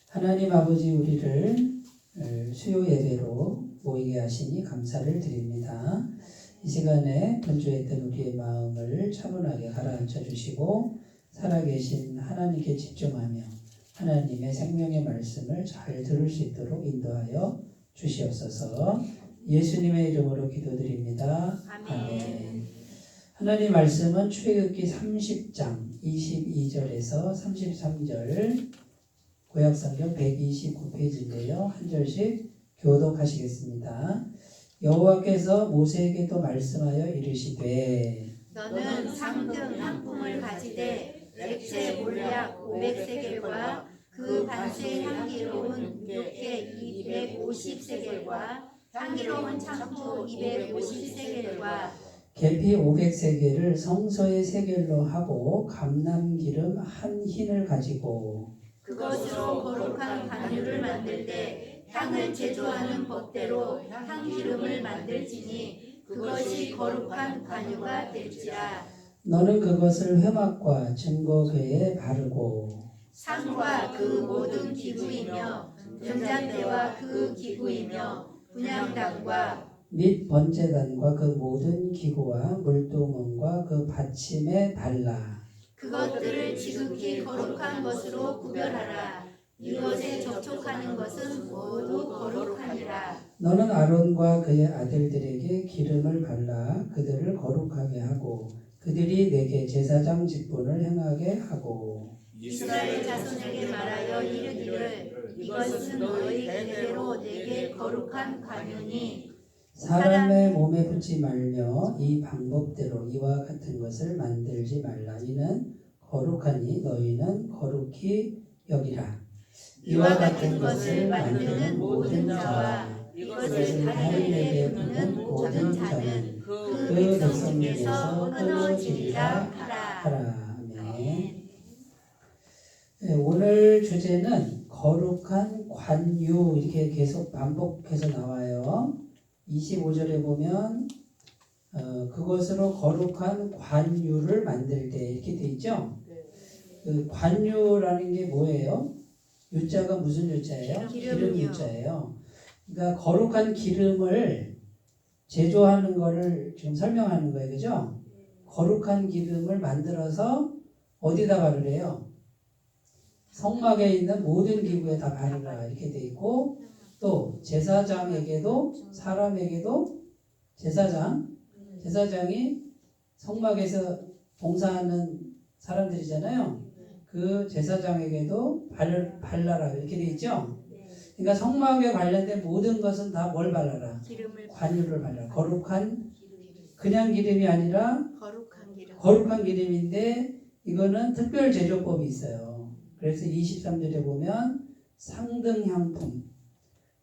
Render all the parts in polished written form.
하나님 아버지, 우리를 수요 예배로 모이게 하시니 감사를 드립니다. 이 시간에 분주했던 우리의 마음을 차분하게 가라앉혀 주시고 살아계신 하나님께 집중하며 하나님의 생명의 말씀을 잘 들을 수 있도록 인도하여 주시옵소서. 예수님의 이름으로 기도드립니다. 아멘. 하나님 말씀은 출애굽기 30장 22절에서 33절, 구약성경 129페이지인데요. 한 절씩 교독하시겠습니다. 여호와께서 모세에게 또 말씀하여 이르시되 너는 상등 한 품을 가지되 액체 몰약 500세겔과 그 반수의 향기로운 육개 250세겔과 향기로운 창포 250세겔과 계피 500세겔을 성소의 세겔로 하고 감람기름 한 흰을 가지고 그것으로 거룩한 관유를 만들 때 향을 제조하는 법대로 향기름을 만들지니 그것이 거룩한 관유가 될지라. 너는 그것을 회막과 증거궤에 바르고 상과 그 모든 기구이며 등잔대와 그 기구이며 분향단과 및 번제단과 그 모든 기구와 물두멍과 그 받침에 발라. 그것들을 지극히 거룩한 것으로 구별하라. 이것에 접촉하는 것은 모두 거룩하니라. 너는 아론과 그의 아들들에게 기름을 발라 그들을 거룩하게 하고 그들이 내게 제사장 직분을 행하게 하고 이스라엘 자손에게 말하여 이르기를 이것은 너희 대대로 내게 거룩한 관유니 사람의 몸에 붙지 말며 이 방법대로 이와 같은 것을 만들지 말라. 이는 거룩하니 너희는 거룩히 여기라. 이와 같은 것을 만드는 모든 자와 이것을 다니엘에게 부는 모든 자는 그 백성 중에서 끊어지리라 하라. 아멘. 네, 오늘 주제는 거룩한 관유, 이렇게 계속 반복해서 나와요. 25절에 보면 그것으로 거룩한 관유를 만들 때 이렇게 돼 있죠. 그 관유라는 게 뭐예요? 유자가 무슨 유자예요? 기름 유자예요. 그러니까 거룩한 기름을 제조하는 거를 지금 설명하는 거예요. 그죠? 거룩한 기름을 만들어서 어디다 바르래요? 성막에 있는 모든 기구에 다 바르라 이렇게 돼 있고, 또 제사장에게도, 사람에게도 제사장이 성막에서 봉사하는 사람들이잖아요. 그 제사장에게도 발라라 이렇게 돼 있죠. 그러니까 성막에 관련된 모든 것은 다 뭘 발라라? 관유를 발라라. 거룩한 그냥 기름이 아니라 거룩한 기름인데 이거는 특별 제조법이 있어요. 그래서 23절에 보면 상등 향품,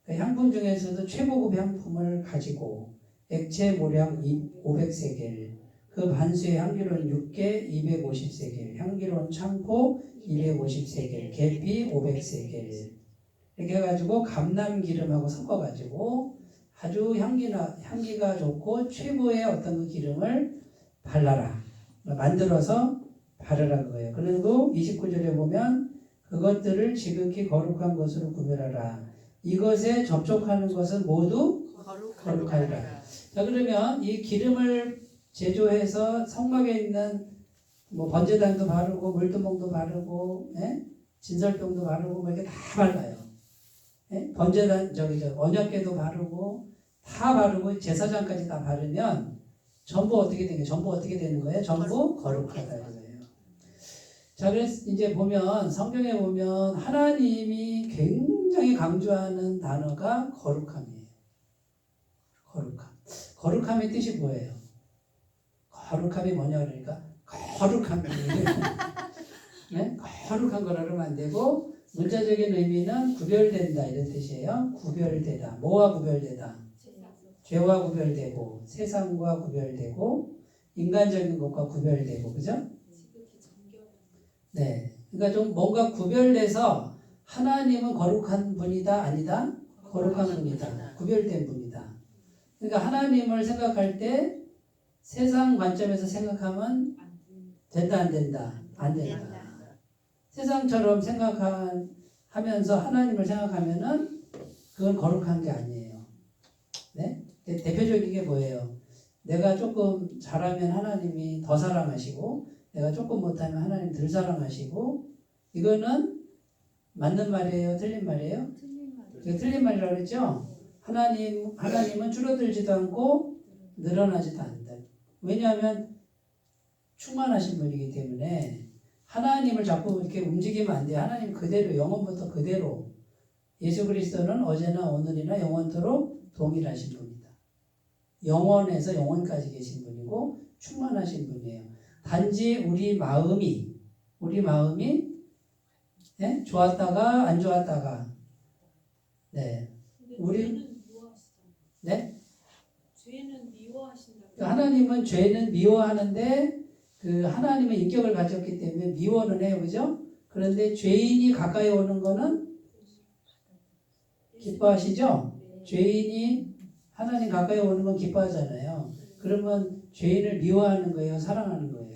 그 향품 중에서도 최고급 향품을 가지고 액체 모량 500세겔, 그 반수의 향기로운 육개 250세겔, 향기로운 창포 250세겔, 계피 500세겔 이렇게 해가지고 감람기름하고 섞어가지고 아주 향기가 좋고 최고의 어떤 그 기름을 발라라, 만들어서 바르라 그거예요. 그리고 29절에 보면 그것들을 지극히 거룩한 것으로 구별하라. 이것에 접촉하는 것은 모두 거룩하리라. 자, 그러면 이 기름을 제조해서 성막에 있는 뭐 번제단도 바르고 물두멍도 바르고, 진설병도 바르고 뭐 이렇게 다 발라요. 번제단 언약궤도 바르고 다 바르고 제사장까지 다 바르면 전부 어떻게 되는 거예요? 전부 어떻게 되는 거예요? 전부 거룩하다 이거예요. 자, 그래서 이제 보면 성경에 보면 하나님이 굉장히 강조하는 단어가 거룩함이에요. 거룩함의 뜻이 뭐예요? 거룩함이 뭐냐 그러니까 거룩함이에요. 네? 거룩한 거라 그러면 안 되고 문자적인 의미는 구별된다 이런 뜻이에요. 구별되다. 뭐와 구별되다? 죄와 구별되고 세상과 구별되고 인간적인 것과 구별되고, 그죠? 네. 그러니까 좀 뭔가 구별돼서 하나님은 거룩한 분이다 아니다? 거룩한 분이다. 구별된 분이다. 그러니까 하나님을 생각할 때 세상 관점에서 생각하면 된다 안 된다? 안 된다. 세상처럼 생각한 하면서 하나님을 생각하면은 그건 거룩한 게 아니에요. 네? 대표적인 게 뭐예요? 내가 조금 잘하면 하나님이 더 사랑하시고 내가 조금 못하면 하나님 덜 사랑하시고 이거는 맞는 말이에요? 틀린 말이에요? 틀린 말이라고 그랬죠? 하나님은 줄어들지도 않고 늘어나지도 않는다. 왜냐하면 충만하신 분이기 때문에 하나님을 자꾸 이렇게 움직이면 안 돼요. 하나님 그대로 영원부터 그대로 예수 그리스도는 어제나 오늘이나 영원토록 동일하신 분이다. 영원에서 영원까지 계신 분이고 충만하신 분이에요. 단지 우리 마음이 네? 좋았다가 안 좋았다가 네. 우리 네? 죄는 미워하신다. 하나님은 죄는 미워하는데 그 하나님의 인격을 가졌기 때문에 미워는 해요. 그죠? 그런데 죄인이 가까이 오는 거는 기뻐하시죠? 죄인이 하나님 가까이 오는 건 기뻐하잖아요. 그러면 죄인을 미워하는 거예요? 사랑하는 거예요?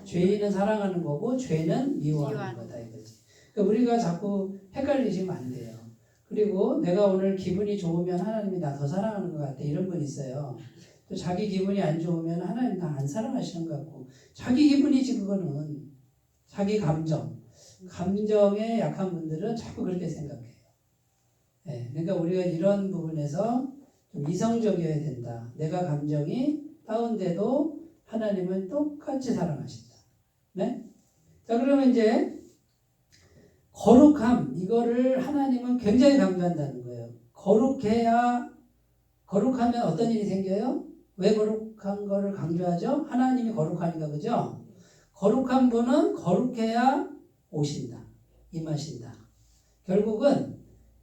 죄인은 사랑하는 거고 죄는 미워하는 거다 이거지. 그러니까 우리가 자꾸 헷갈리시면 안 돼요. 그리고 내가 오늘 기분이 좋으면 하나님이 나 더 사랑하는 것 같아 이런 분 있어요. 또 자기 기분이 안 좋으면 하나님 나 안 사랑하시는 것 같고 자기 기분이지 그거는 자기 감정에 약한 분들은 자꾸 그렇게 생각해요. 네, 그러니까 우리가 이런 부분에서 좀 이성적이어야 된다. 내가 감정이 다운돼도 하나님은 똑같이 사랑하신다. 네? 자 그러면 이제 거룩함 이거를 하나님은 굉장히 강조한다는 거예요. 거룩하면 어떤 일이 생겨요? 왜 거룩한 거를 강조하죠? 하나님이 거룩하니까 그죠? 거룩한 분은 거룩해야 오신다. 임하신다. 결국은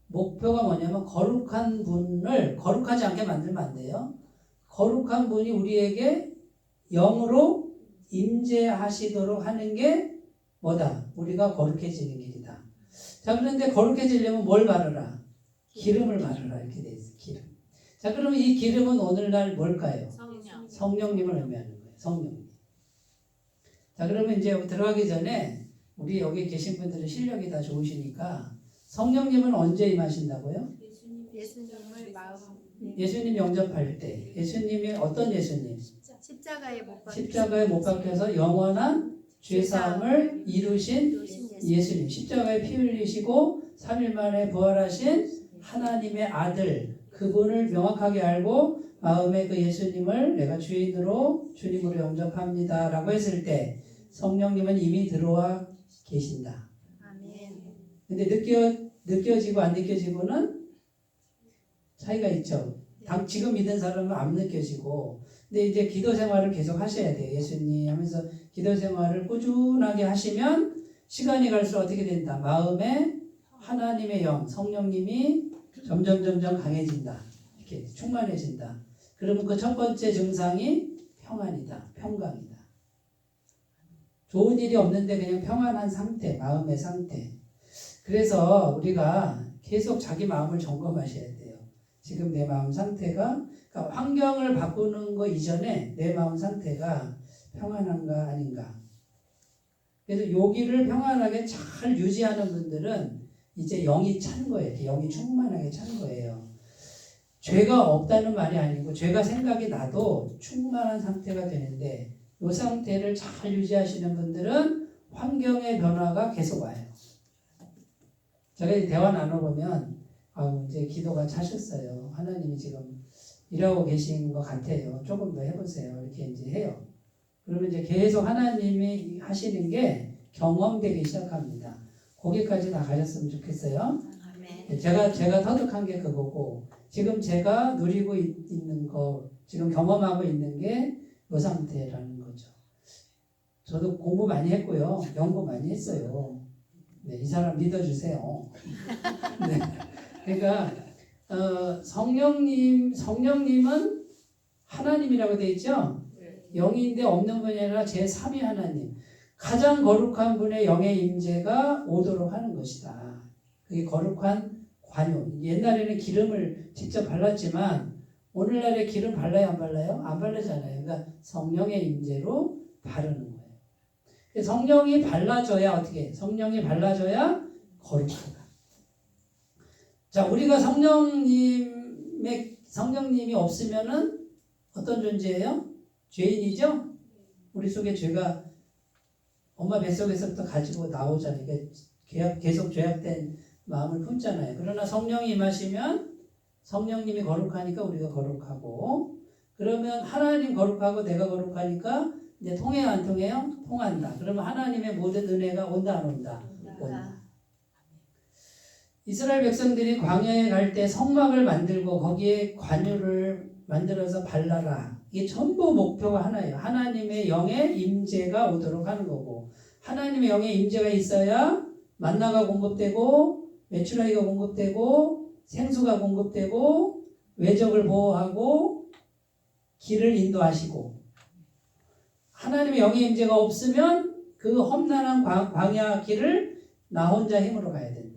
목표가 뭐냐면 거룩한 분을 거룩하지 않게 만들면 안 돼요. 거룩한 분이 우리에게 영으로 임재하시도록 하는 게 뭐다? 우리가 거룩해지는 길이다. 자, 그런데 거룩해지려면 뭘 바르라? 기름을 바르라. 이렇게 돼 있어요. 기름. 자, 그러면 이 기름은 오늘날 뭘까요? 성령님을 의미하는 거예요. 성령님. 자, 그러면 이제 들어가기 전에 우리 여기 계신 분들은 실력이 다 좋으시니까 성령님은 언제 임하신다고요? 예수님 영접할 때. 예수님이 어떤 예수님? 십자가에 못 박혀서 영원한 죄사함을 이루신 예수님. 십자가에 피 흘리시고 3일 만에 부활하신 하나님의 아들. 그분을 명확하게 알고 마음에 그 예수님을 내가 주인으로 주님으로 영접합니다 라고 했을 때 성령님은 이미 들어와 계신다. 근데 느껴지고 안 느껴지고는 차이가 있죠. 지금 믿은 사람은 안 느껴지고 근데 이제 기도 생활을 계속 하셔야 돼요. 예수님 하면서 기도 생활을 꾸준하게 하시면 시간이 갈수록 어떻게 된다. 마음에 하나님의 영 성령님이 점점 강해진다. 이렇게 충만해진다. 그러면 그 첫 번째 증상이 평안이다. 평강이다. 좋은 일이 없는데 그냥 평안한 상태, 마음의 상태. 그래서 우리가 계속 자기 마음을 점검하셔야 돼요. 지금 내 마음 상태가 그러니까 환경을 바꾸는 거 이전에 내 마음 상태가 평안한가 아닌가. 그래서 여기를 평안하게 잘 유지하는 분들은 이제 영이 찬 거예요. 영이 충만하게 찬 거예요. 죄가 없다는 말이 아니고 죄가 생각이 나도 충만한 상태가 되는데 이 상태를 잘 유지하시는 분들은 환경의 변화가 계속 와요. 제가 대화 나눠보면 이제 기도가 차셨어요. 하나님이 지금 일하고 계신 것 같아요. 조금 더 해보세요. 이렇게 이제 해요. 그러면 이제 계속 하나님이 하시는 게 경험되기 시작합니다. 거기까지 다 가셨으면 좋겠어요. 제가 터득한 게 그거고 지금 제가 누리고 있는 거 지금 경험하고 있는 게 이 상태라는 거죠. 저도 공부 많이 했고요. 연구 많이 했어요. 네, 이 사람 믿어주세요. 네. 그러니까 성령님은 하나님이라고 되어 있죠. 영인데 없는 분이 아니라 제3위 하나님. 가장 거룩한 분의 영의 임재가 오도록 하는 것이다. 그게 거룩한 관용. 옛날에는 기름을 직접 발랐지만 오늘날에 기름 발라요 안 발라요? 안 바르잖아요. 그러니까 성령의 임재로 바르는 거예요. 성령이 발라줘야 어떻게? 성령이 발라줘야 거룩하다. 자, 우리가 성령님이 없으면은 어떤 존재예요? 죄인이죠? 우리 속에 죄가 엄마 뱃속에서부터 가지고 나오잖아요. 계속 죄악된 마음을 품잖아요. 그러나 성령이 임하시면 성령님이 거룩하니까 우리가 거룩하고, 그러면 하나님 거룩하고 내가 거룩하니까 이제 통해요, 안 통해요? 통한다. 그러면 하나님의 모든 은혜가 온다, 안 온다? 온다. 이스라엘 백성들이 광야에 갈 때 성막을 만들고 거기에 관유를 만들어서 발라라. 이게 전부 목표가 하나예요. 하나님의 영의 임재가 오도록 하는 거고, 하나님의 영의 임재가 있어야 만나가 공급되고 메추라기가 공급되고 생수가 공급되고 외적을 보호하고 길을 인도하시고, 하나님의 영의 임재가 없으면 그 험난한 광야 길을 나 혼자 힘으로 가야 된다.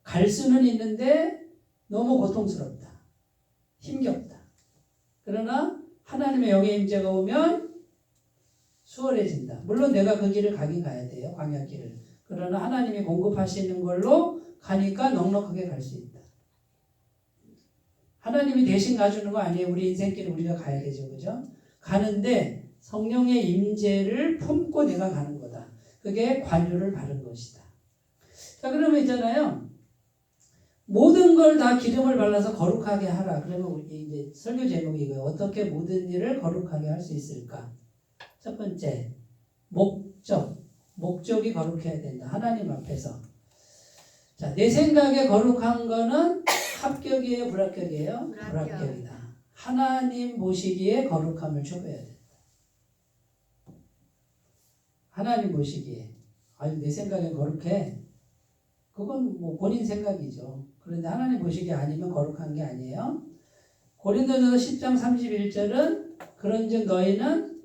갈 수는 있는데 너무 고통스럽다. 힘겹다. 그러나 하나님의 영의 임재가 오면 수월해진다. 물론 내가 그 길을 가긴 가야 돼요. 광야 길을. 그러나 하나님이 공급하시는 걸로 가니까 넉넉하게 갈 수 있다. 하나님이 대신 가주는 거 아니에요. 우리 인생길을 우리가 가야 되죠. 그죠? 가는데 성령의 임재를 품고 내가 가는 거다. 그게 관유를 바른 것이다. 자, 그러면 있잖아요. 모든 걸 다 기름을 발라서 거룩하게 하라. 그러면 우리 이제 설교 제목이 이거예요. 어떻게 모든 일을 거룩하게 할 수 있을까? 첫 번째, 목적이 거룩해야 된다. 하나님 앞에서. 자, 내 생각에 거룩한 거는 합격이에요, 불합격이에요? 불합격이다. 하나님 보시기에 거룩함을 추구해야 된다. 하나님 보시기에. 아니, 내 생각에 거룩해. 그건 뭐 본인 생각이죠. 그런데 하나님 보시기에 아니면 거룩한 게 아니에요. 고린도전서 10장 31절은 그런즉 너희는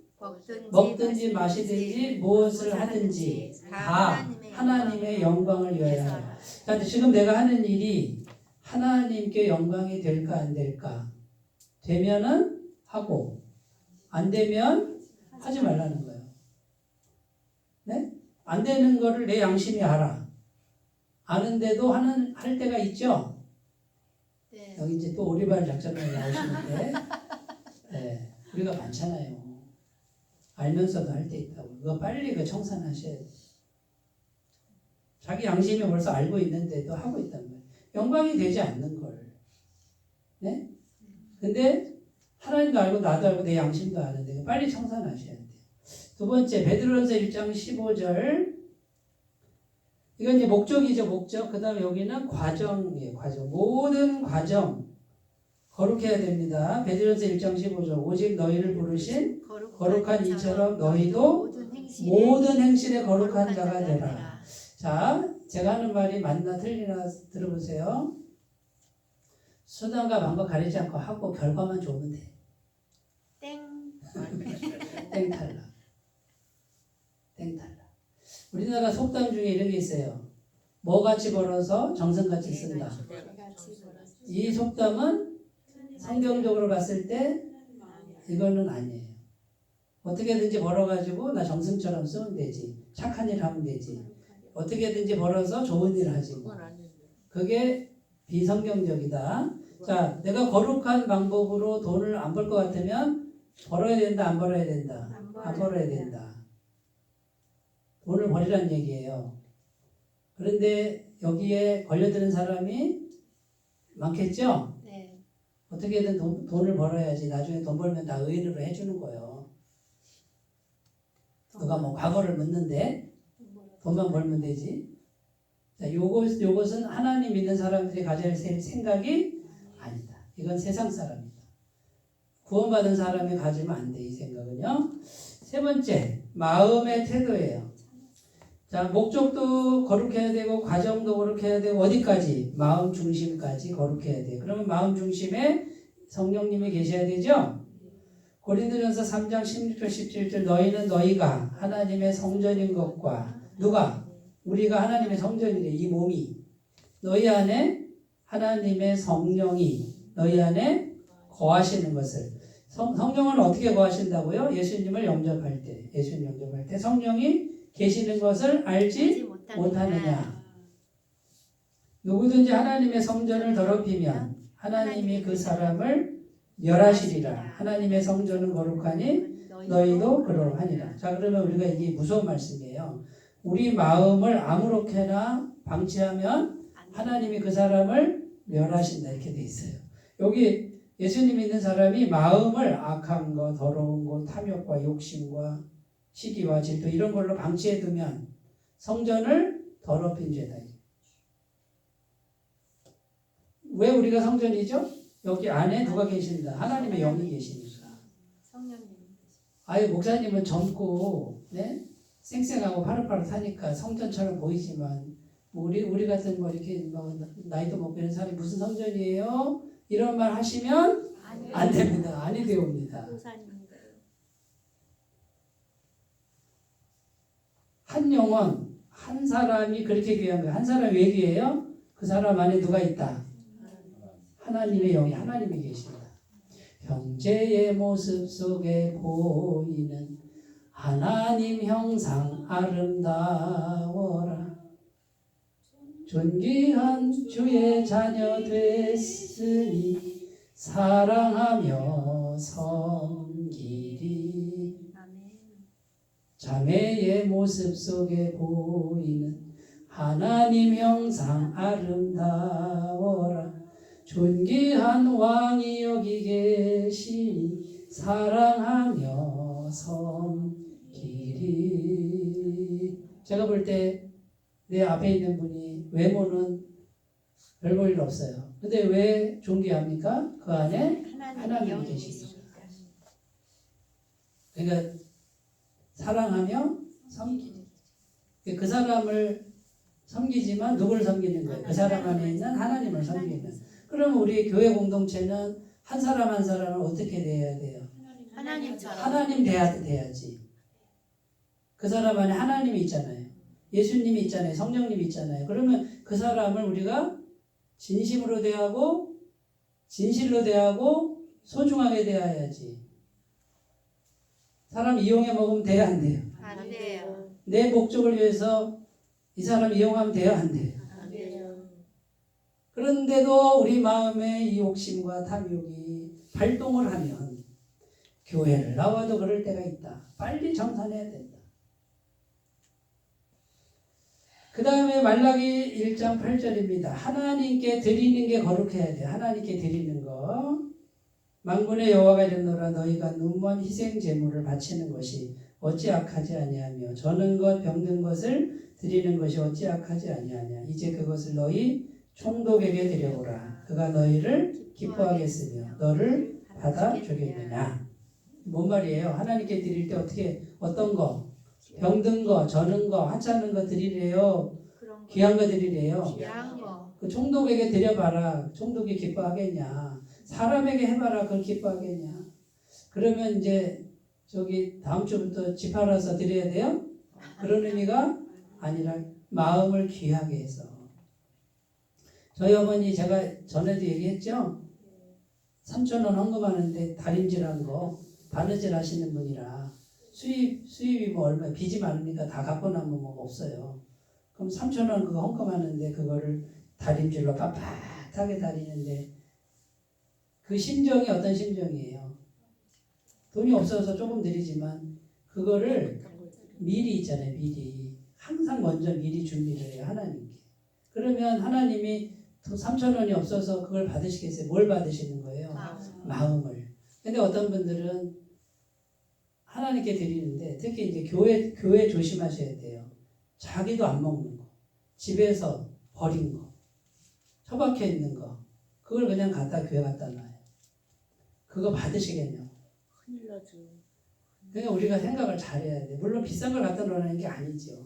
먹든지 마시든지 무엇을 하든지 다 하나님의 영광을 위하여 하라. 자, 지금 내가 하는 일이 하나님께 영광이 될까 안 될까? 되면은 하고, 안 되면 하지 말라는 거예요. 네? 안 되는 거를 내 양심이 알아. 아는데도 할 때가 있죠? 네. 여기 이제 또 오리발 작전을 나오시는데, 네, 우리가 많잖아요. 알면서도 할 때 있다고. 그거 빨리 그 청산하셔야 돼. 자기 양심이 벌써 알고 있는데도 하고 있단 말이에요. 영광이 되지 않는 걸. 네? 근데 하나님도 알고 나도 알고 내 양심도 아는데 빨리 청산하셔야 돼요. 두 번째, 베드로전서 1장 15절. 이건 이제 목적이죠, 목적. 그 다음에 여기는 과정이에요, 과정. 모든 과정 거룩해야 됩니다. 베드로전서 1장 15절. 오직 너희를 부르신 거룩한 이처럼 너희도 모든 행실에 거룩한 자가 되라. 자, 제가 하는 말이 맞나 틀리나 들어보세요. 수단과 방법 가리지 않고 하고 결과만 좋으면 돼. 땡 탈락. 땡 탈락. 우리나라 속담 중에 이런 게 있어요. 뭐같이 벌어서 정성같이 쓴다. 이 속담은 성경적으로 봤을 때 이거는 아니에요. 어떻게든지 벌어가지고 나 정승처럼 쓰면 되지. 착한 일 하면 되지. 어떻게든지 벌어서 좋은 일 하지. 그게 비성경적이다. 자, 내가 거룩한 방법으로 돈을 안 벌 것 같으면 벌어야 된다, 안 벌어야 된다? 안 벌어야 된다. 돈을 버리란 얘기예요. 그런데 여기에 걸려드는 사람이 많겠죠? 네. 어떻게든 돈을 벌어야지. 나중에 돈 벌면 다 의인으로 해주는 거예요. 누가 뭐 과거를 묻는데 돈만 벌면 되지. 자, 요것은 하나님 믿는 사람들이 가져야 할 생각이 아니다. 이건 세상 사람이다. 구원받은 사람이 가지면 안 돼, 이 생각은요. 세 번째, 마음의 태도예요. 자, 목적도 거룩해야 되고 과정도 거룩해야 되고 어디까지? 마음 중심까지 거룩해야 돼. 그러면 마음 중심에 성령님이 계셔야 되죠? 고린도전서 3장 16절 17절 너희는 너희가 하나님의 성전인 것과 누가? 우리가 하나님의 성전이래. 이 몸이 너희 안에 하나님의 성령이 너희 안에 거하시는 것을 성령은 어떻게 거하신다고요? 예수님을 영접할 때 성령이 계시는 것을 알지 못하느냐. 누구든지 하나님의 성전을 더럽히면 하나님이 그 사람을 멸하시리라. 하나님의 성전은 거룩하니 너희도 그러하니라. 자, 그러면 우리가 이게 무서운 말씀이에요. 우리 마음을 아무렇게나 방치하면 하나님이 그 사람을 멸하신다 이렇게 돼 있어요. 여기 예수님 믿는 사람이 마음을 악한 거, 더러운 거, 탐욕과 욕심과 시기와 질투 이런 걸로 방치해 두면 성전을 더럽힌 죄다. 왜 우리가 성전이죠? 여기 안에 누가 계신다? 하나님의 영이 계시니까. 성령님. 아예 목사님은 젊고 네? 쌩쌩하고 파릇파릇하니까 성전처럼 보이지만 우리 같은 뭐 이렇게 뭐 나이도 먹고 이런 사람이 무슨 성전이에요? 이런 말 하시면 안 됩니다. 아니 되옵니다. 한 영혼, 한 사람이 그렇게 귀한 거예요. 한 사람이 왜 귀해요? 그 사람 안에 누가 있다? 하나님의 영이 하나님이 계신다. 형제의 모습 속에 보이는 하나님 형상 아름다워라. 존귀한 주의 자녀 됐으니 사랑하며 섬기리. 자매의 모습 속에 보이는 하나님 형상 아름다워라. 존귀한 왕이 여기 계시니 사랑하며 섬기리. 제가 볼 때 내 앞에 있는 분이 외모는 별 볼 일 없어요. 근데 왜 존귀합니까? 그 안에 하나님이 계시니까. 그러니까 사랑하며 섬기리. 그 사람을 섬기지만 누구를 섬기는 거예요? 그 사람 안에 있는 하나님을 섬기는. 그러면 우리 교회 공동체는 한 사람 한 사람은 어떻게 돼야 돼요? 하나님처럼. 하나님 돼야지. 그 사람 안에 하나님이 있잖아요. 예수님이 있잖아요. 성령님이 있잖아요. 그러면 그 사람을 우리가 진심으로 대하고 진실로 대하고 소중하게 대해야지. 사람 이용해 먹으면 돼야 안 돼요? 안 돼요. 내 목적을 위해서 이 사람 이용하면 돼야 안 돼요? 안 돼요. 그런데도 우리 마음에 이 욕심과 탐욕이 발동을 하면 교회를 나와도 그럴 때가 있다. 빨리 정산해야 된다. 그 다음에 말라기 1장 8절입니다. 하나님께 드리는 게 거룩해야 돼. 하나님께 드리는 거. 만군의 여호와가 이르노라. 너희가 눈먼 희생 제물을 바치는 것이 어찌 악하지 아니하며 저는 것 병든 것을 드리는 것이 어찌 악하지 아니하냐. 이제 그것을 너희 총독에게 드려보라. 그가 너희를 기뻐하겠으며 너를 받아주겠느냐. 뭔 말이에요? 하나님께 드릴 때 어떤 거? 병든 거, 저는 거, 하찮은 거 드리래요. 귀한 거 드리래요. 귀한 거. 그 총독에게 드려봐라. 총독이 기뻐하겠냐. 사람에게 해봐라. 그걸 기뻐하겠냐. 그러면 이제 다음 주부터 집 팔아서 드려야 돼요? 그런 의미가 아니라 마음을 귀하게 해서. 저희 어머니 제가 전에도 얘기했죠? 3,000원 헌금하는데 다림질한 거 바느질 하시는 분이라 수입이 뭐 얼마 빚이 많으니까 다 갖고 나면 뭐 없어요. 그럼 3,000원 그거 헌금하는데 그거를 다림질로 빳빳하게 다리는데 그 심정이 어떤 심정이에요? 돈이 없어서 조금 드리지만 그거를 미리 있잖아요. 미리 항상 먼저 미리 준비를 해요. 하나님께. 그러면 하나님이 3,000원이 없어서 그걸 받으시겠어요? 뭘 받으시는 거예요? 마음을. 근데 어떤 분들은 하나님께 드리는데 특히 이제 교회 조심하셔야 돼요. 자기도 안 먹는 거, 집에서 버린 거, 처박혀 있는 거, 그걸 그냥 교회 갖다 놔요. 그거 받으시겠냐고. 큰일 나죠. 그러니까 우리가 생각을 잘해야 돼. 물론 비싼 걸 갖다 놓는 게 아니죠.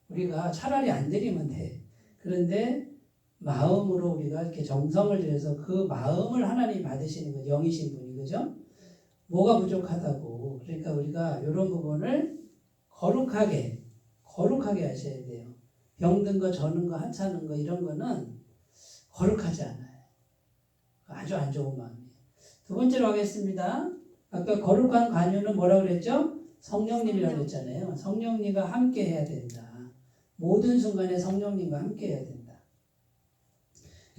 우리가 차라리 안 드리면 돼. 그런데 마음으로 우리가 이렇게 정성을 들여서 그 마음을 하나님이 받으시는 거, 영이신 분이, 그죠? 뭐가 부족하다고. 그러니까 우리가 이런 부분을 거룩하게 하셔야 돼요. 병든 거, 저는 거, 하찮은 거 이런 거는 거룩하지 않아요. 아주 안 좋은 마음이에요. 두 번째로 하겠습니다. 아까 거룩한 관유는 뭐라고 그랬죠? 성령님이라고 그랬잖아요. 성령님과 함께 해야 된다. 모든 순간에 성령님과 함께 해야 된다.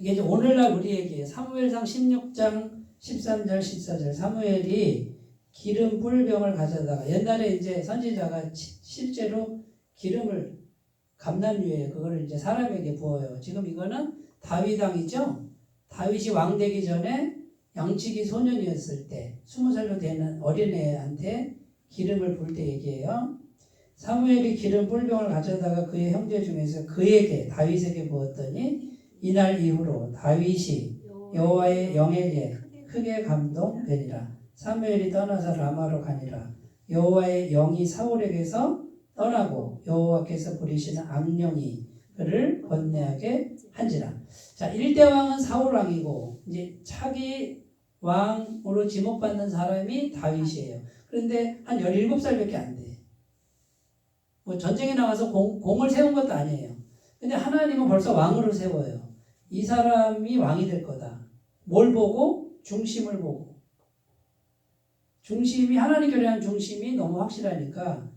이게 이제 오늘날 우리 얘기예요. 사무엘상 16장 13절 14절 사무엘이 기름 뿔병을 가져다가 옛날에 이제 선지자가 실제로 기름을 감람유에 그거를 이제 사람에게 부어요. 지금 이거는 다윗 왕이죠. 다윗이 왕 되기 전에 양치기 소년이었을 때 20살로 되는 어린애한테 기름을 부을 때 얘기해요. 사무엘이 기름 뿔병을 가져다가 그의 형제 중에서 그에게 다윗에게 부었더니 이날 이후로 다윗이 여호와의 영에게 크게 감동되니라. 사무엘이 떠나서 라마로 가니라. 여호와의 영이 사울에게서 떠나고 여호와께서 부리시는 악령이 그를 번뇌하게 한지라. 자, 1대 왕은 사울 왕이고 이제 차기 왕으로 지목받는 사람이 다윗이에요. 그런데 한 17살밖에 안 돼. 뭐 전쟁에 나가서 공을 세운 것도 아니에요. 근데 하나님은 벌써 왕으로 세워요. 이 사람이 왕이 될 거다. 뭘 보고? 중심을 보고. 중심이 하나님께 대한 중심이 너무 확실하니까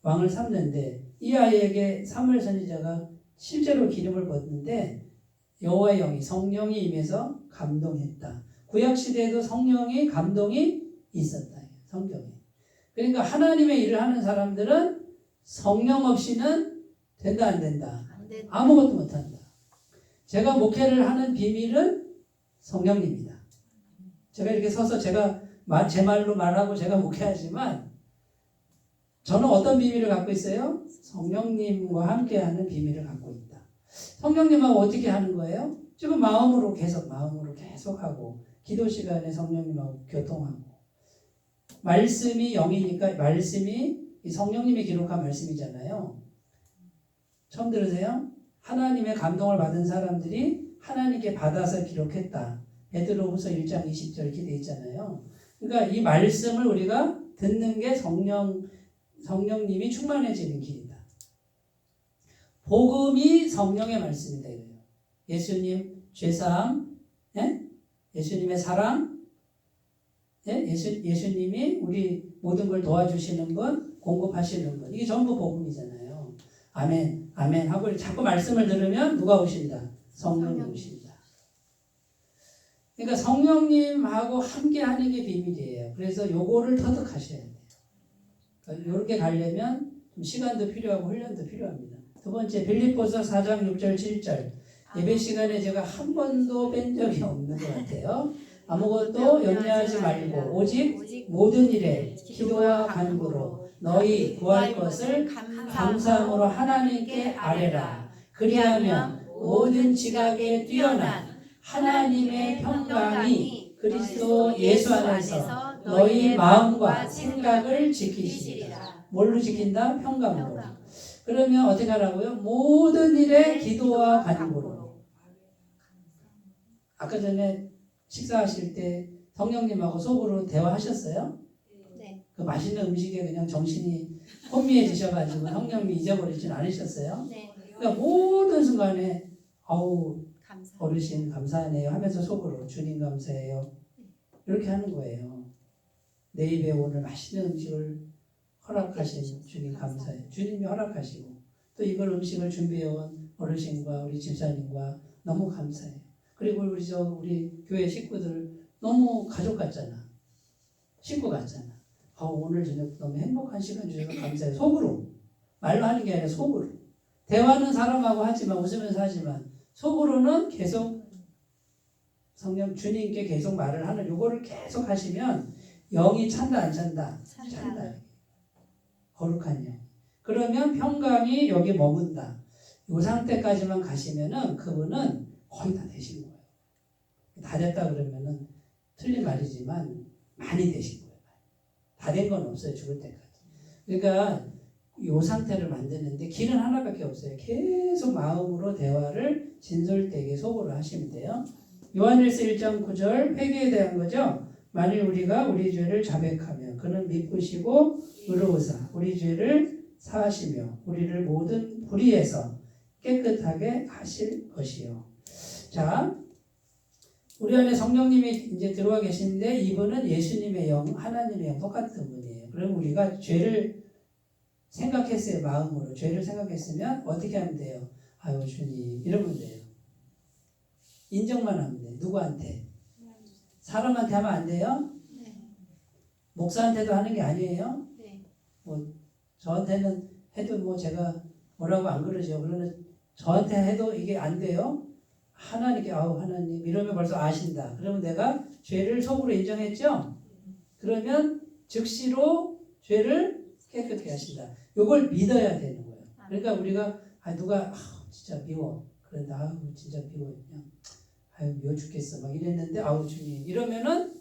왕을 삼는데 이 아이에게 사무엘 선지자가 실제로 기름을 붓는데 여호와의 영이 성령이 임해서 감동했다. 구약 시대에도 성령이 감동이 있었다. 성경에. 그러니까 하나님의 일을 하는 사람들은 성령 없이는 된다 안 된다. 아무것도 못한다. 제가 목회를 하는 비밀은 성령님이다. 제가 이렇게 서서 제가 제 말로 말하고 제가 목회하지만 저는 어떤 비밀을 갖고 있어요? 성령님과 함께하는 비밀을 갖고 있다. 성령님하고 어떻게 하는 거예요? 지금 마음으로 계속 하고 기도 시간에 성령님하고 교통하고 말씀이 영이니까 말씀이 성령님이 기록한 말씀이잖아요. 처음 들으세요? 하나님의 감동을 받은 사람들이 하나님께 받아서 기록했다. 베드로후서 1장 20절 이렇게 돼 있잖아요. 그러니까 이 말씀을 우리가 듣는 게 성령님이 충만해지는 길이다. 복음이 성령의 말씀이다 이거예요. 예수님 죄사함, 예수님의 사랑, 예수님이 우리 모든 걸 도와주시는 분, 공급하시는 분. 이게 전부 복음이잖아요. 아멘, 아멘 하고 자꾸 말씀을 들으면 누가 오신다? 성령이 오신다. 그러니까 성령님하고 함께 하는 게 비밀이에요. 그래서 요거를 터득하셔야 돼요. 그러니까 이렇게 가려면 좀 시간도 필요하고 훈련도 필요합니다. 두 번째, 빌립보서 4장 6절 7절 예배 시간에 제가 한 번도 뺀 적이 없는 것 같아요. 아무것도 염려하지 말고 오직 모든 일에 기도와 간구로 너희 구할 것을 감사함으로 하나님께 아뢰라. 그리하면 모든 지각에 뛰어난 하나님의 평강이 그리스도 예수 안에서 너희 마음과 생각을 지키시리라. 뭘로 지킨다? 평강으로. 그러면 어떻게 하라고요? 모든 일에 기도와 간구로. 아까 전에 식사하실 때 성령님하고 속으로 대화하셨어요? 네. 그 맛있는 음식에 그냥 정신이 혼미해지셔가지고 성령님이 잊어버리진 않으셨어요? 네. 그러니까 모든 순간에 아우 감사. 어르신 감사하네요 하면서 속으로 주님 감사해요. 이렇게 하는 거예요. 내 입에 오늘 맛있는 음식을 허락하신 주님 감사해요. 주님이 허락하시고 또 이걸 음식을 준비해온 어르신과 우리 집사님과 너무 감사해요. 그리고 우리 교회 식구들 너무 가족 같잖아. 식구 같잖아. 오늘 저녁 너무 행복한 시간 주셔서 감사해요. 속으로. 말로 하는 게 아니라 속으로. 대화는 사람하고 하지만 웃으면서 하지만 속으로는 계속 성령 주님께 계속 말을 하는 요거를 계속 하시면 영이 찬다 안 찬다? 찬다. 거룩한 영. 그러면 평강이 여기 머문다. 이 상태까지만 가시면은 그분은 거의 다 되신 거예요. 다 됐다 그러면은 틀린 말이지만 많이 되신 거예요. 다 된 건 없어요. 죽을 때까지. 그러니까 이 상태를 만드는데 길은 하나밖에 없어요. 계속 마음으로 대화를 진솔되게 속으로 하시면 돼요. 요한일서 1장 9절 회개에 대한 거죠. 만일 우리가 우리 죄를 자백하면 그는 믿으시고 의로우사 우리 죄를 사하시며 우리를 모든 불의에서 깨끗하게 하실 것이요. 자, 우리 안에 성령님이 이제 들어와 계시는데 이분은 예수님의 영, 하나님의 영 똑같은 분이에요. 그럼 우리가 죄를 생각했어요. 마음으로 죄를 생각했으면 어떻게 하면 돼요? 아유 주님 이러면 돼요. 인정만 하면 돼. 누구한테? 사람한테 하면 안 돼요? 네. 목사한테도 하는 게 아니에요? 네. 저한테는 해도 뭐 제가 뭐라고 안 그러죠. 그러나 저한테 해도 이게 안 돼요? 하나님께 아우 하나님 이러면 벌써 아신다. 그러면 내가 죄를 속으로 인정했죠? 그러면 즉시로 죄를 깨끗게 하신다. 이걸 믿어야 되는 거예요. 그러니까 우리가 누가 진짜 미워. 그런다. 아우 진짜 미워. 그냥 아유 미워 죽겠어. 막 이랬는데 아우 주님 이러면은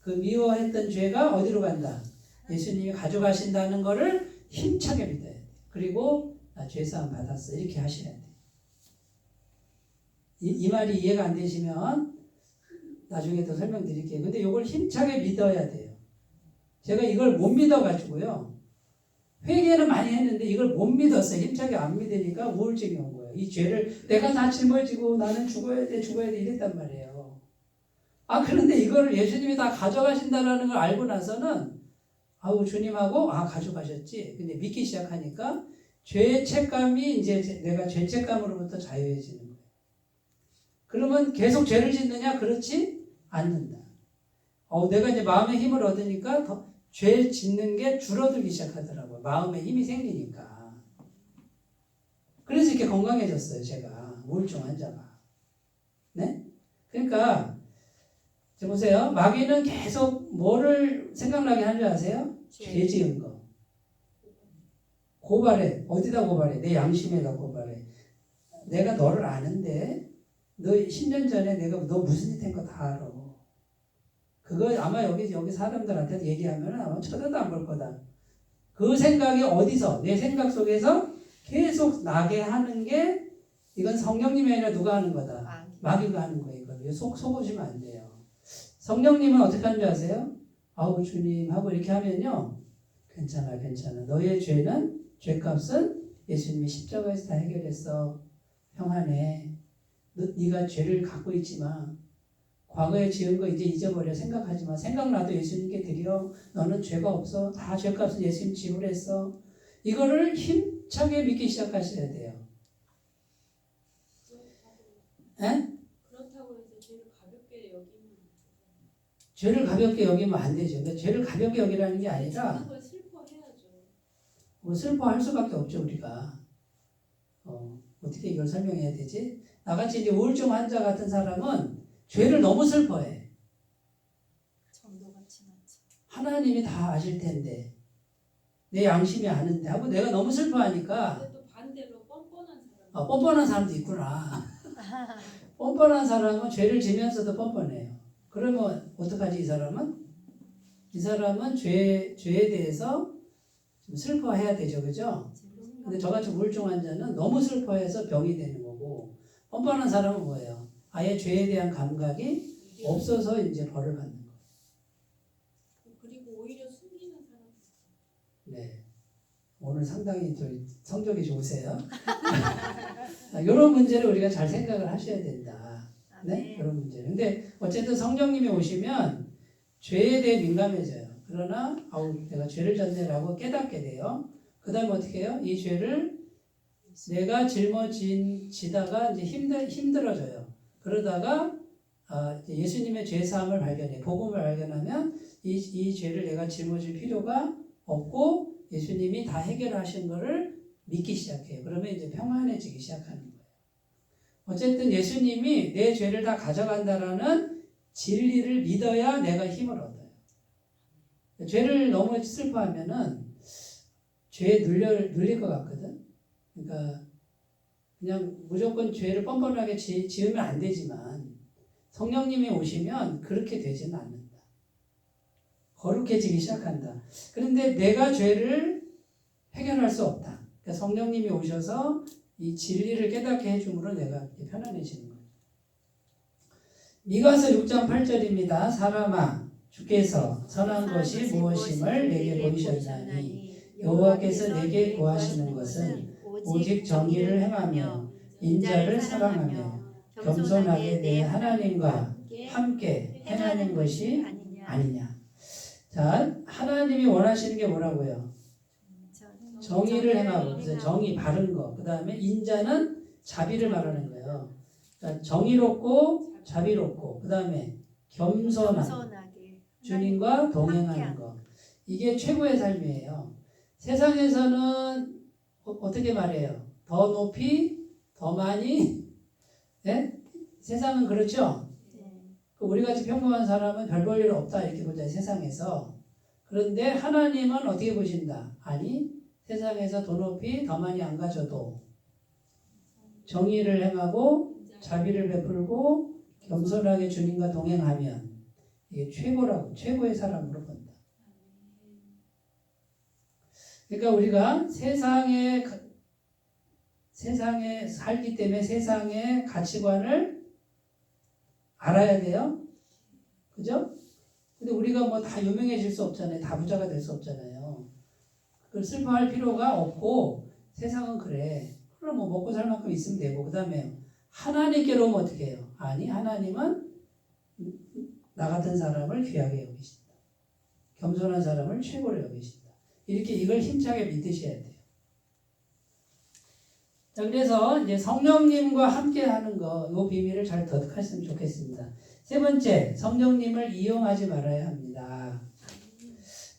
그 미워했던 죄가 어디로 간다? 예수님이 가져가신다는 거를 힘차게 믿어야 돼. 그리고 나 죄사함 받았어. 이렇게 하셔야 돼. 이 말이 이해가 안 되시면 나중에 더 설명드릴게요. 근데 이걸 힘차게 믿어야 돼요. 제가 이걸 못 믿어가지고요. 회개는 많이 했는데 이걸 못 믿었어요. 힘차게 안 믿으니까 우울증이 온 거예요. 이 죄를 내가 다 짊어지고 나는 죽어야 돼 이랬단 말이에요. 그런데 이거를 예수님이 다 가져가신다는 걸 알고 나서는 아우 주님하고 가져가셨지. 근데 믿기 시작하니까 죄책감이 이제 내가 죄책감으로부터 자유해지는 거예요. 그러면 계속 죄를 짓느냐? 그렇지 않는다. 내가 이제 마음의 힘을 얻으니까 더 죄 짓는 게 줄어들기 시작하더라고요. 마음의 힘이 생기니까. 그래서 이렇게 건강해졌어요. 제가 우울증 환자가. 네? 그러니까 보세요. 마귀는 계속 뭐를 생각나게 하는 줄 아세요? 죄 지은 거. 고발해. 어디다 고발해? 내 양심에다 고발해. 내가 너를 아는데 너 10년 전에 내가 너 무슨 짓 한 거 다 알아. 그거 아마 여기 사람들한테 얘기하면 아마 쳐다도 안 볼 거다. 그 생각이 어디서 내 생각 속에서 계속 나게 하는 게 이건 성령님이 아니라 누가 하는 거다. 마귀가 하는 거예요. 이거 속으시면 안 돼요. 성령님은 어떻게 하는 줄 아세요? 아우 주님 하고 이렇게 하면요. 괜찮아. 너의 죄값은 예수님이 십자가에서 다 해결했어. 평안해. 네가 죄를 갖고 있지 마. 과거에 지은 거 이제 잊어버려. 생각하지 마. 생각나도 예수님께 드려. 너는 죄가 없어. 다 죄값은 예수님 지불했어. 이거를 힘차게 믿기 시작하셔야 돼요. 그렇다고 해서 죄를 가볍게 여기면 죄를 가볍게 여기면 안 되죠. 그러니까 죄를 가볍게 여기라는 게 아니라 그걸 슬퍼해야죠. 슬퍼할 수밖에 없죠. 우리가. 어떻게 이걸 설명해야 되지? 나같이 이제 우울증 환자 같은 사람은 죄를 너무 슬퍼해. 정도가 지나치. 하나님이 다 아실 텐데 내 양심이 아는데 하고 내가 너무 슬퍼하니까 근데 또 반대로 뻔뻔한 사람. 뻔뻔한 사람도 있구나. 뻔뻔한 사람은 죄를 지면서도 뻔뻔해요. 그러면 어떡하지 이 사람은? 이 사람은 죄에 대해서 좀 슬퍼해야 되죠. 그죠? 근데 저같이 우울증 환자는 너무 슬퍼해서 병이 되는 거고 뻔뻔한 사람은 뭐예요? 아예 죄에 대한 감각이 없어서 이제 벌을 받는 거예요. 그리고 오히려 숨기는 사람. 네. 오늘 상당히 성적이 좋으세요. 이런 문제를 우리가 잘 생각을 하셔야 된다. 네? 이런 문제. 근데 어쨌든 성령님이 오시면 죄에 대해 민감해져요. 그러나 내가 죄를 졌네라고 깨닫게 돼요. 그 다음에 어떻게 해요? 이 죄를 내가 짊어지다가 이제 힘들어져요. 그러다가 예수님의 죄사함을 발견해. 복음을 발견하면 이 죄를 내가 짊어질 필요가 없고 예수님이 다 해결하신 거를 믿기 시작해요. 그러면 이제 평안해지기 시작하는 거예요. 어쨌든 예수님이 내 죄를 다 가져간다라는 진리를 믿어야 내가 힘을 얻어요. 죄를 너무 슬퍼하면은 죄에 눌릴 것 같거든. 그러니까 그냥 무조건 죄를 뻔뻔하게 지으면 안 되지만 성령님이 오시면 그렇게 되지는 않는다. 거룩해지기 시작한다. 그런데 내가 죄를 해결할 수 없다. 그러니까 성령님이 오셔서 이 진리를 깨닫게 해줌으로 내가 편안해지는 거예요. 미가서 6장 8절입니다. 사람아 주께서 선한 것이 무엇임을 내게 보이셨나니 여호와께서 내게 구하시는 것은 오직 정의를 행하며 인자를 사랑하며 겸손하게 내 하나님과 함께 행하는 것이 아니냐. 자, 하나님이 원하시는 게 뭐라고요? 정의를 행하고, 그래서 정의 바른 거. 그 다음에 인자는 자비를 말하는 거예요. 그러니까 정의롭고 자비롭고 그 다음에 겸손한 겸손하게 주님과 동행하는 거. 이게 최고의 삶이에요. 세상에서는 어떻게 말해요? 더 높이, 더 많이, 네? 세상은 그렇죠? 네. 우리같이 평범한 사람은 별 볼 일 없다 이렇게 보자 세상에서. 그런데 하나님은 어떻게 보신다? 아니 세상에서 더 높이, 더 많이 안 가져도 정의를 행하고 자비를 베풀고 겸손하게 주님과 동행하면 이게 최고라고 최고의 사람으로 본다. 그러니까 우리가 세상에 살기 때문에 세상의 가치관을 알아야 돼요. 그죠? 근데 우리가 뭐 다 유명해질 수 없잖아요. 다 부자가 될 수 없잖아요. 그걸 슬퍼할 필요가 없고 세상은 그래. 그럼 뭐 먹고 살 만큼 있으면 되고 그 다음에 하나님께로 오면 어떻게 해요? 아니 하나님은 나 같은 사람을 귀하게 여기신다. 겸손한 사람을 최고로 여기신다. 이렇게 이걸 힘차게 믿으셔야 돼요. 자, 그래서 이제 성령님과 함께 하는 거, 이 비밀을 잘 덧하셨으면 좋겠습니다. 세 번째, 성령님을 이용하지 말아야 합니다.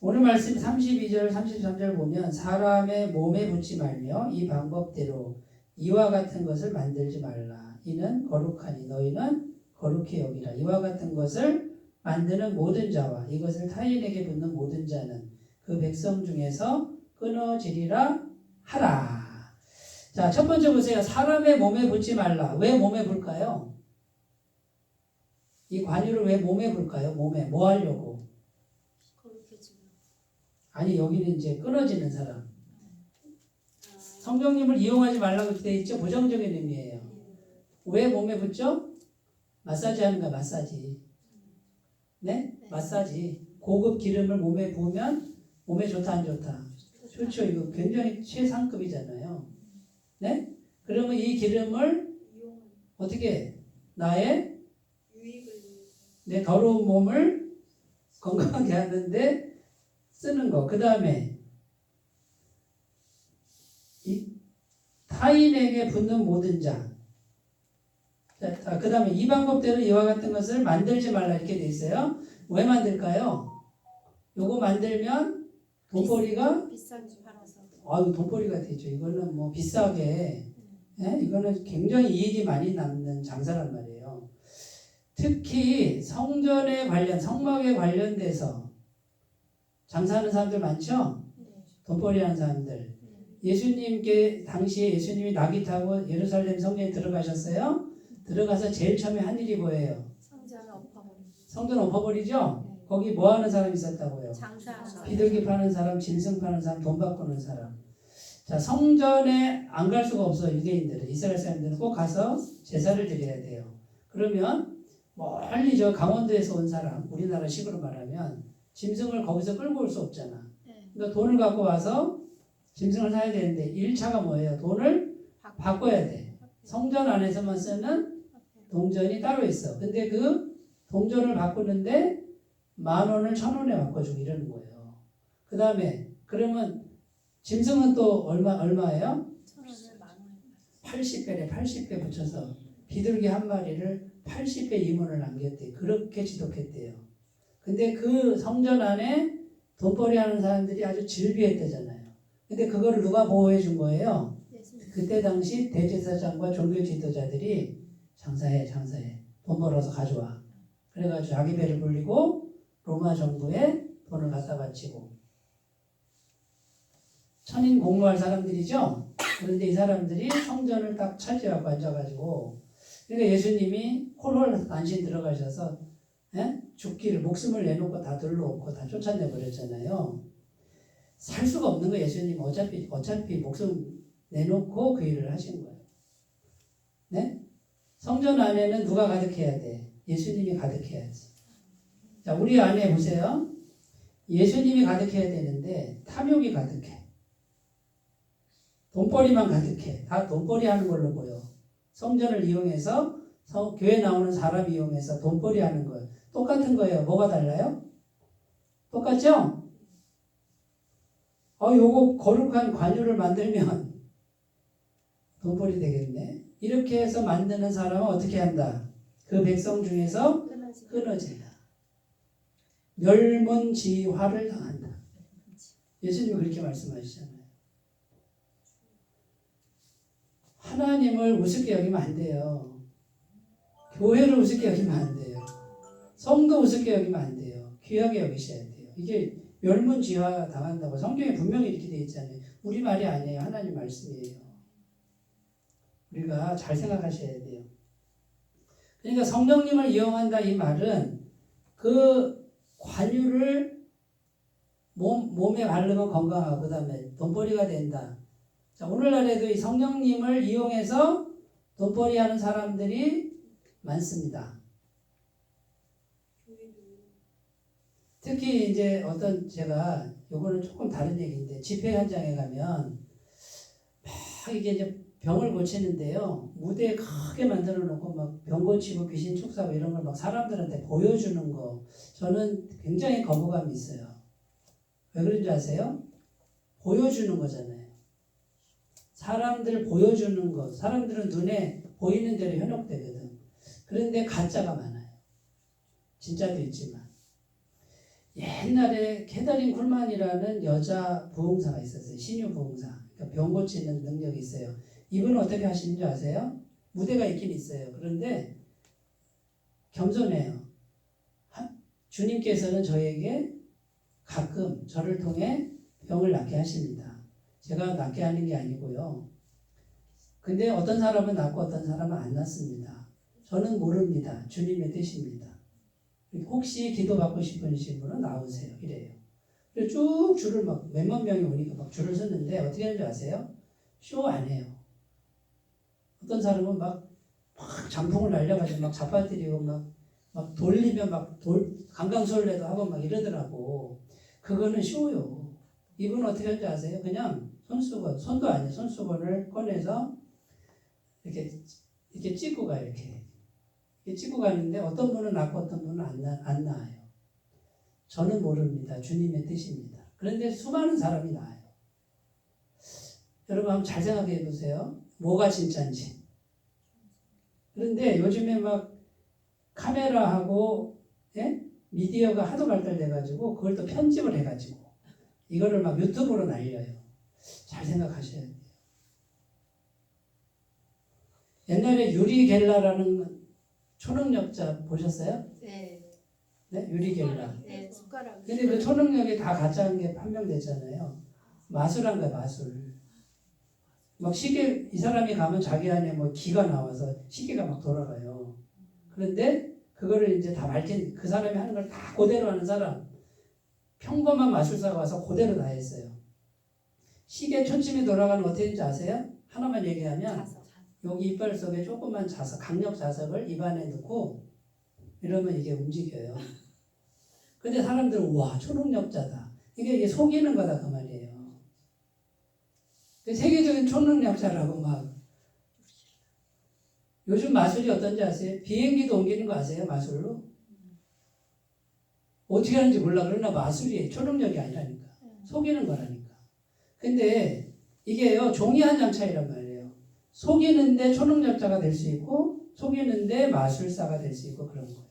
오늘 말씀 32절, 33절 보면 사람의 몸에 붙지 말며 이 방법대로 이와 같은 것을 만들지 말라. 이는 거룩하니 너희는 거룩히 여기라. 이와 같은 것을 만드는 모든 자와 이것을 타인에게 붙는 모든 자는 그 백성 중에서 끊어지리라 하라. 자, 첫 번째 보세요. 사람의 몸에 붙지 말라. 왜 몸에 불까요? 이 관유를 왜 몸에 불까요? 몸에 뭐 하려고? 거룩해지고. 아니 여기는 이제 끊어지는 사람. 성령님을 이용하지 말라고 되어 있죠. 부정적인 의미예요. 왜 몸에 붙죠? 마사지 하는 거야. 마사지. 네? 마사지. 고급 기름을 몸에 부으면 몸에 좋다 안 좋다? 좋죠. 이거 굉장히 최상급이잖아요. 네? 그러면 이 기름을 어떻게 나의 내 더러운 몸을 건강하게 하는데 쓰는 거. 그 다음에 이 타인에게 붙는 모든 자. 그 다음에 이 방법대로 이와 같은 것을 만들지 말라 이렇게 돼 있어요. 왜 만들까요? 요거 만들면 돈벌이가 비싼 줄 알아서. 아유 돈벌이가 되죠. 이거는 뭐 비싸게 이거는 굉장히 이익이 많이 남는 장사란 말이에요. 특히 성전에 관련 성막에 관련돼서 장사하는 사람들 많죠? 돈벌이 하는 사람들. 예수님께 당시에 예수님이 나귀 타고 예루살렘 성전에 들어가셨어요. 들어가서 제일 처음에 한 일이 뭐예요? 성전을 엎어버리고. 성전 엎어버리죠? 거기 뭐 하는 사람이 있었다고요? 장사하는 비둘기 파는 사람, 짐승 파는 사람, 돈 바꾸는 사람. 자, 성전에 안 갈 수가 없어. 유대인들은, 이스라엘 사람들은 꼭 가서 제사를 드려야 돼요. 그러면 멀리 저 강원도에서 온 사람, 우리나라 식으로 말하면 짐승을 거기서 끌고 올 수 없잖아. 그러니까 돈을 갖고 와서 짐승을 사야 되는데 1차가 뭐예요? 돈을 바꿔야 돼. 성전 안에서만 쓰는 동전이 따로 있어. 근데 그 동전을 바꾸는데 10,000원을 1,000원에 바꿔주고 이러는 거예요. 그 다음에 그러면 짐승은 또 얼마예요? 1,000원을 10,000원에. 80배에 80배 붙여서 비둘기 한 마리를 80배 임원을 남겼대. 그렇게 지독했대요. 근데 그 성전 안에 돈벌이 하는 사람들이 아주 질비했대잖아요. 근데 그거를 누가 보호해 준 거예요? 그때 당시 대제사장과 종교 지도자들이 장사해. 돈 벌어서 가져와. 그래가지고 자기 배를 불리고 로마 정부에 돈을 갖다 바치고. 천인 공무할 사람들이죠? 그런데 이 사람들이 성전을 딱 차지하고 앉아가지고 그러니까 예수님이 홀홀 단신 들어가셔서 죽기를 목숨을 내놓고 다 들러엎고 다 쫓아내 버렸잖아요. 살 수가 없는 거예요. 예수님 어차피 목숨 내놓고 그 일을 하신 거예요. 네? 성전 안에는 누가 가득해야 돼? 예수님이 가득해야지. 자, 우리 안에 보세요. 예수님이 가득해야 되는데 탐욕이 가득해. 돈벌이만 가득해. 다 돈벌이 하는 걸로 보여. 성전을 이용해서 교회 나오는 사람 이용해서 돈벌이 하는 거예요. 똑같은 거예요. 뭐가 달라요? 똑같죠? 요거 거룩한 관유를 만들면 돈벌이 되겠네. 이렇게 해서 만드는 사람은 어떻게 한다? 그 백성 중에서 끊어지. 끊어진다. 멸문지화를 당한다. 예수님이 그렇게 말씀하시잖아요. 하나님을 우습게 여기면 안 돼요. 교회를 우습게 여기면 안 돼요. 성도 우습게 여기면 안 돼요. 귀하게 여기셔야 돼요. 이게 멸문지화 당한다고 성경에 분명히 이렇게 되어 있잖아요. 우리 말이 아니에요. 하나님 말씀이에요. 우리가 잘 생각하셔야 돼요. 그러니까 성령님을 이용한다 이 말은 그 관유를 몸에 바르면 건강하고 그다음에 돈벌이가 된다. 자, 오늘날에도 이 성령님을 이용해서 돈벌이 하는 사람들이 많습니다. 특히 이제 어떤 제가 요거는 조금 다른 얘기인데 집회 현장에 가면 막 이게 이제 병을 고치는데요. 무대 크게 만들어 놓고 막 병 고치고 귀신 축사하고 이런 걸 막 사람들한테 보여주는 거 저는 굉장히 거부감이 있어요. 왜 그런지 아세요? 보여주는 거잖아요. 사람들 보여주는 거. 사람들은 눈에 보이는 대로 현혹되거든. 그런데 가짜가 많아요. 진짜도 있지만. 옛날에 캐더린 쿨만이라는 여자 부흥사가 있었어요. 신유 부흥사. 그러니까 병 고치는 능력이 있어요. 이분은 어떻게 하시는 줄 아세요? 무대가 있긴 있어요. 그런데 겸손해요. 주님께서는 저에게 가끔 저를 통해 병을 낫게 하십니다. 제가 낫게 하는 게 아니고요. 근데 어떤 사람은 낫고 어떤 사람은 안 낫습니다. 저는 모릅니다. 주님의 뜻입니다. 혹시 기도받고 싶으신 분은 나오세요. 이래요. 쭉 줄을 막 몇만 명이 오니까 막 줄을 섰는데 어떻게 하는지 아세요? 쇼 안 해요. 어떤 사람은 막 장풍을 날려가지고 막 잡아뜨리고 막 돌리면 강강술래도 하고 막 이러더라고. 그거는 쇼요. 이분은 어떻게 하는지 아세요? 그냥 손도 아니에요. 손수건을 꺼내서 이렇게 찍고 가요. 이렇게 찍고 가는데 어떤 분은 낫고 어떤 분은 안 나아요. 저는 모릅니다. 주님의 뜻입니다. 그런데 수많은 사람이 나아요. 여러분 한번 잘 생각해 보세요. 뭐가 진짜인지. 그런데 요즘에 막 카메라하고 미디어가 하도 발달돼가지고 그걸 또 편집을 해가지고 이거를 막 유튜브로 날려요. 잘 생각하셔야 돼요. 옛날에 유리 겔라라는 초능력자 보셨어요? 네. 네? 유리 겔라. 네. 숟가락. 근데 그 초능력이 다 가짜인 게 판명됐잖아요. 마술한 거야, 마술. 막 시계, 이 사람이 가면 자기 안에 뭐 기가 나와서 시계가 막 돌아가요. 그런데 그거를 이제 다 밝힌, 그 사람이 하는 걸 다 그대로 하는 사람. 평범한 마술사가 와서 그대로 다 했어요. 시계 초침이 돌아가는 거 어떻게 되는지 아세요? 하나만 얘기하면 자석. 여기 이빨 속에 조그만 자석, 강력 자석을 입안에 넣고 이러면 이게 움직여요. 근데 사람들은 와 초능력자다. 이게 속이는 거다 그 말이에요. 세계적인 초능력자라고 막 요즘 마술이 어떤지 아세요? 비행기도 옮기는 거 아세요? 마술로? 어떻게 하는지 몰라. 그러나 마술이 초능력이 아니라니까. 속이는 거라니까. 근데 이게요 종이 한 장 차이란 말이에요. 속이는데 초능력자가 될 수 있고 속이는데 마술사가 될 수 있고 그런 거예요.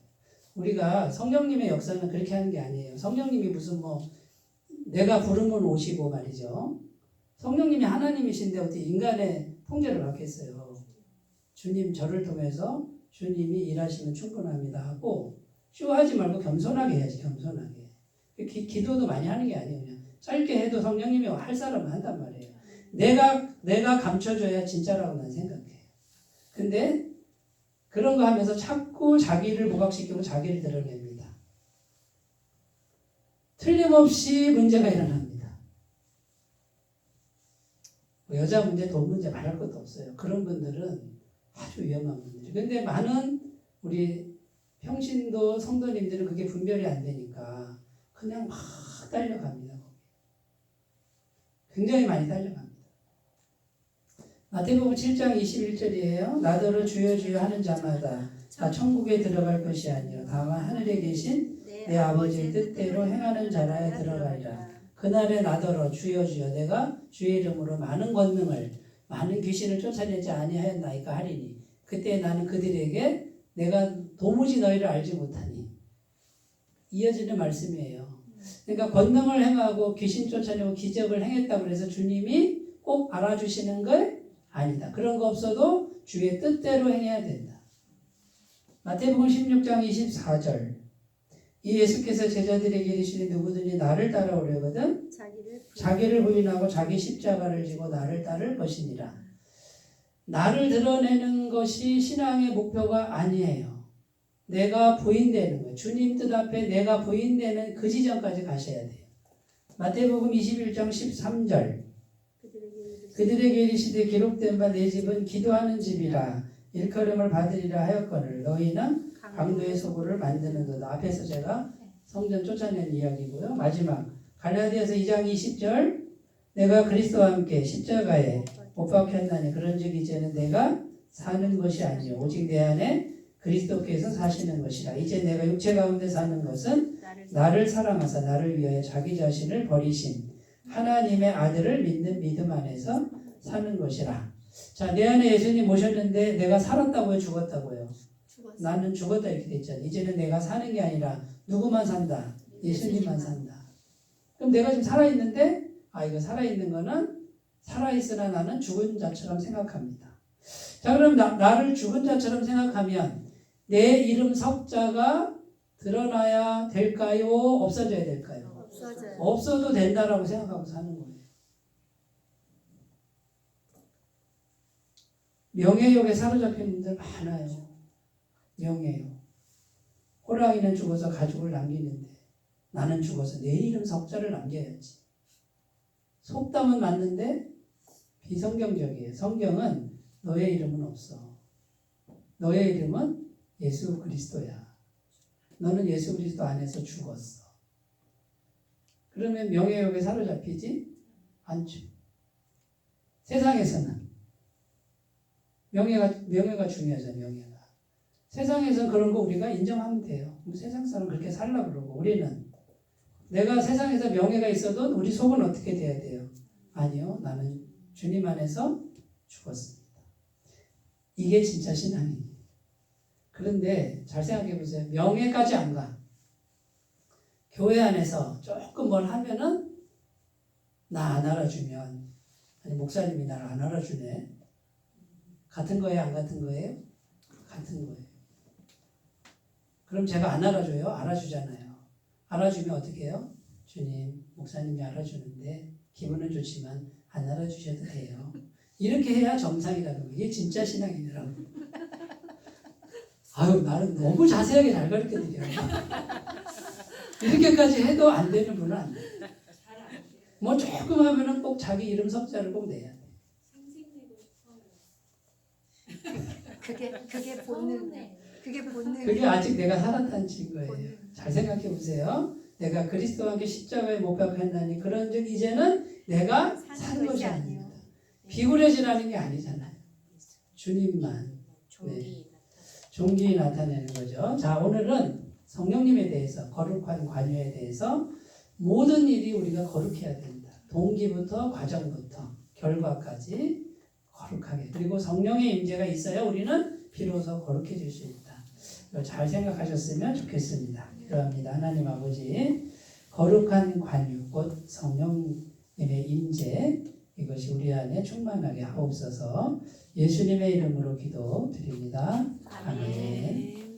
우리가 성령님의 역사는 그렇게 하는 게 아니에요. 성령님이 무슨 내가 부르면 오시고 말이죠. 성령님이 하나님이신데 어떻게 인간의 통제를 받겠어요. 주님 저를 통해서 주님이 일하시면 충분합니다 하고 쇼하지 말고 겸손하게 해야지. 겸손하게. 기도도 많이 하는 게 아니에요. 그냥 짧게 해도 성령님이 할 사람은 한단 말이에요. 내가 감춰줘야 진짜라고 난 생각해요. 근데 그런 거 하면서 자꾸 자기를 부각시키고 자기를 드러냅니다. 틀림없이 문제가 일어납니다. 여자 문제, 돈 문제 말할 것도 없어요. 그런 분들은 아주 위험한 분들이에요. 근데 많은 우리 평신도 성도님들은 그게 분별이 안 되니까 그냥 막 딸려갑니다. 굉장히 많이 딸려갑니다. 마태복음 7장 21절이에요. 나더러 주여 주여 하는 자마다 다 천국에 들어갈 것이 아니요 다만 하늘에 계신 내 아버지의 뜻대로 행하는 자라야 들어가리라. 그날에 나더러 주여 주여 내가 주의 이름으로 많은 권능을 많은 귀신을 쫓아내지 아니하였나이까 하리니 그때 나는 그들에게 내가 도무지 너희를 알지 못하니. 이어지는 말씀이에요. 그러니까 권능을 행하고 귀신 쫓아내고 기적을 행했다고 해서 주님이 꼭 알아주시는 걸 아니다. 그런 거 없어도 주의 뜻대로 행해야 된다. 마태복음 16장 24절. 이 예수께서 제자들에게 이르시니 누구든지 나를 따라오려거든 자기를 부인하고 자기 십자가를 지고 나를 따를 것이니라. 나를 드러내는 것이 신앙의 목표가 아니에요. 내가 부인되는 거예요. 주님 뜻 앞에 내가 부인되는 그 지점까지 가셔야 돼요. 마태복음 21장 13절. 그들에게 이르시되 기록된 바 내 집은 기도하는 집이라 일컬음을 받으리라 하였거늘 너희는 강도의 소굴을 만드는도다. 앞에서 제가 성전 쫓아낸 이야기고요. 마지막 갈라디아서 2장 20절. 내가 그리스도와 함께 십자가에 못 박혔나니 그런즉 이제는 내가 사는 것이 아니요 오직 내 안에 그리스도께서 사시는 것이라. 이제 내가 육체 가운데 사는 것은 나를 사랑하사 나를 위하여 자기 자신을 버리신 하나님의 아들을 믿는 믿음 안에서 사는 것이라. 자, 내 안에 예수님 오셨는데 내가 살았다고요, 죽었다고요? 나는 죽었다 이렇게 돼 있잖아요. 이제는 내가 사는 게 아니라 누구만 산다? 예수님만 산다. 그럼 내가 지금 살아있는데 이거 살아있는 거는 살아있으나 나는 죽은 자처럼 생각합니다. 자, 그럼 나를 죽은 자처럼 생각하면 내 이름 석자가 드러나야 될까요? 없어져야 될까요? 없어도 된다라고 생각하고 사는 거예요. 명예욕에 사로잡힌 분들 많아요. 명예욕. 호랑이는 죽어서 가죽을 남기는데 나는 죽어서 내 이름 석자를 남겨야지. 속담은 맞는데 비성경적이에요. 성경은 너의 이름은 없어. 너의 이름은 예수 그리스도야. 너는 예수 그리스도 안에서 죽었어. 그러면 명예욕에 사로잡히지 않죠. 세상에서는 명예가 중요하죠. 명예가. 세상에서 그런 거 우리가 인정하면 돼요. 세상 사람 그렇게 살라 그러고 우리는 내가 세상에서 명예가 있어도 우리 속은 어떻게 돼야 돼요? 아니요. 나는 주님 안에서 죽었습니다. 이게 진짜 신앙이에요. 그런데 잘 생각해 보세요. 명예까지 안 가. 교회 안에서 조금 뭘 하면은 나 안 알아주면 아니 목사님이 나를 안 알아주네. 같은 거예요? 안 같은 거예요? 같은 거예요. 그럼 제가 안 알아줘요? 알아주잖아요. 알아주면 어떻게 해요? 주님, 목사님이 알아주는데 기분은 좋지만 안 알아주셔도 돼요. 이렇게 해야 정상이라는 거예요. 이게 진짜 신앙이더라고요. 나는 너무 자세하게 잘 가르쳐드려요. 이렇게까지 해도 안 되는 분은 안 돼요. 뭐 조금 하면은 꼭 자기 이름 석자를 꼭 내야 돼요. 생생내고 싶어요. 그게 본능. 그게 아직 내가 살았다는 증거예요. 잘 생각해 보세요. 내가 그리스도와 함께 십자가에 못 박혔나니 그런즉 이제는 내가 사는 것이 아닙니다. 비굴해지라는 게 아니잖아요. 주님만 종기 나타내는 거죠. 자, 오늘은 성령님에 대해서 거룩한 관유에 대해서 모든 일이 우리가 거룩해야 된다. 동기부터 과정부터 결과까지 거룩하게. 그리고 성령의 임재가 있어야 우리는 비로소 거룩해질 수 있다. 잘 생각하셨으면 좋겠습니다. 그럽니다. 하나님 아버지 거룩한 관유 곧 성령님의 임재 이것이 우리 안에 충만하게 하옵소서. 예수님의 이름으로 기도드립니다. 아멘.